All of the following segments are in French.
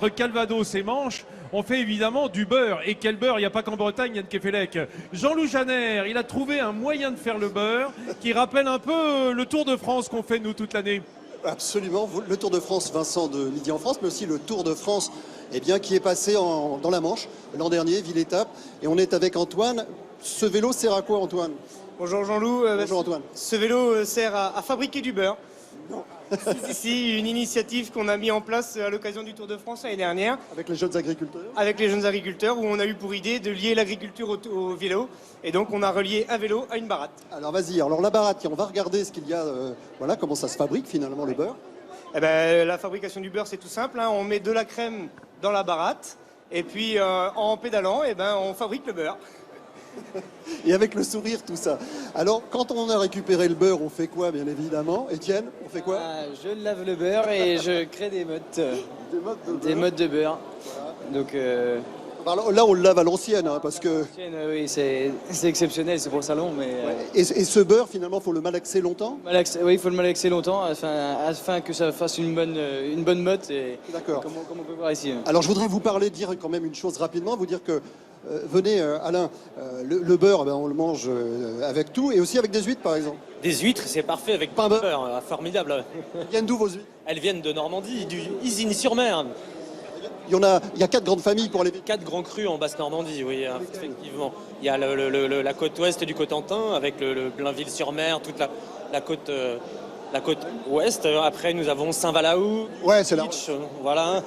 entre Calvados et Manche, on fait évidemment du beurre. Et quel beurre? Il n'y a pas qu'en Bretagne, Yann Kefelec. Jean-Loup Janner, il a trouvé un moyen de faire le beurre qui rappelle un peu le Tour de France qu'on fait nous toute l'année. Absolument, le Tour de France, Vincent, de Midi en France, mais aussi le Tour de France qui est passé dans la Manche l'an dernier, ville-étape. Et on est avec Antoine. Ce vélo sert à quoi, Antoine? Bonjour Jean-Loup. Bonjour Antoine. Ce vélo sert à fabriquer du beurre. Non. C'est une initiative qu'on a mis en place à l'occasion du Tour de France l'année dernière. Avec les jeunes agriculteurs? Avec les jeunes agriculteurs, où on a eu pour idée de lier l'agriculture au vélo. Et donc on a relié un vélo à une baratte. Alors vas-y, alors la baratte, on va regarder ce qu'il y a, voilà, comment ça se fabrique finalement le beurre. Eh ben, la fabrication du beurre, c'est tout simple, hein. On met de la crème dans la baratte. Et puis en pédalant, on fabrique le beurre. Et avec le sourire, tout ça. Alors, quand on a récupéré le beurre, on fait quoi, bien évidemment? Étienne, on fait quoi? Je lave le beurre et je crée des mottes. Des mottes de beurre. Voilà. Donc, alors, là, on le lave à l'ancienne, hein, parce que... Oui, c'est exceptionnel, c'est pour le salon. Mais, ouais. Et ce beurre, finalement, il faut le malaxer longtemps? Oui, il faut le malaxer longtemps afin que ça fasse une bonne motte. D'accord. Comme on peut voir ici. Alors, je voudrais vous dire quand même une chose rapidement, vous dire que venez, Alain, le beurre, on le mange avec tout, et aussi avec des huîtres, par exemple. Des huîtres, c'est parfait avec pain beurre, formidable. Elles viennent d'où vos huîtres? Elles viennent de Normandie, du Isigny-sur-Mer. Il y a 4 grandes familles pour les... 4 grands crus en Basse-Normandie, oui, effectivement. Il y a la côte ouest du Cotentin, avec le Blainville-sur-Mer, toute la côte ouest. Après, nous avons Saint-Valaou, ouais, c'est là. Voilà.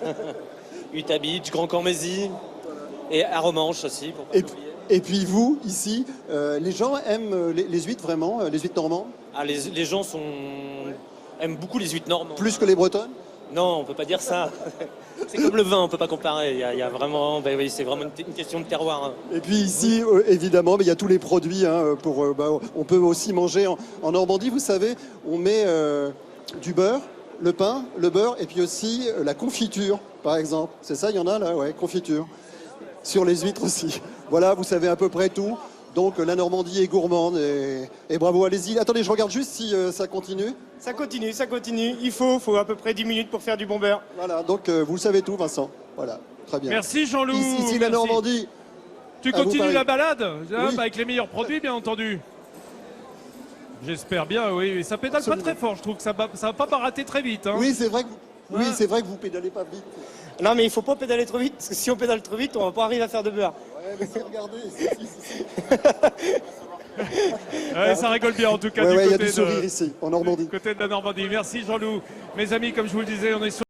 Utah Beach, Grand-Cormézy. Et à Romanche aussi, pour pas oublier. Et puis vous, ici, les gens aiment les huîtres vraiment, les huîtres normandes? Les gens aiment beaucoup les huîtres normandes. Plus que les bretonnes? Non, on peut pas dire ça. C'est comme le vin, on peut pas comparer. Il y a vraiment, oui, c'est vraiment une question de terroir. Et puis ici, évidemment, il y a tous les produits. On peut aussi manger en Normandie, vous savez, on met du beurre, le pain, le beurre, et puis aussi la confiture, par exemple. C'est ça, il y en a là, ouais, confiture. Sur les huîtres aussi. Voilà, vous savez à peu près tout. Donc la Normandie est gourmande et bravo, allez-y. Attendez, je regarde juste si ça continue. Ça continue. Il faut à peu près 10 minutes pour faire du bon beurre. Voilà, donc vous savez tout, Vincent. Voilà, très bien. Merci Jean-Loup. Ici la Normandie. Tu continues la balade avec les meilleurs produits, bien entendu. J'espère bien, oui. Ça pédale pas très fort, je trouve que ça va pas rater très vite. Hein. Oui, c'est vrai que vous pédalez pas vite. Non, mais il faut pas pédaler trop vite, parce que si on pédale trop vite, on va pas arriver à faire de beurre. Ouais, mais regardez, ouais, ça rigole bien en tout cas il y a du sourire ici, en Normandie. Du côté de la Normandie. Merci Jean-Loup. Mes amis, comme je vous le disais, on est sur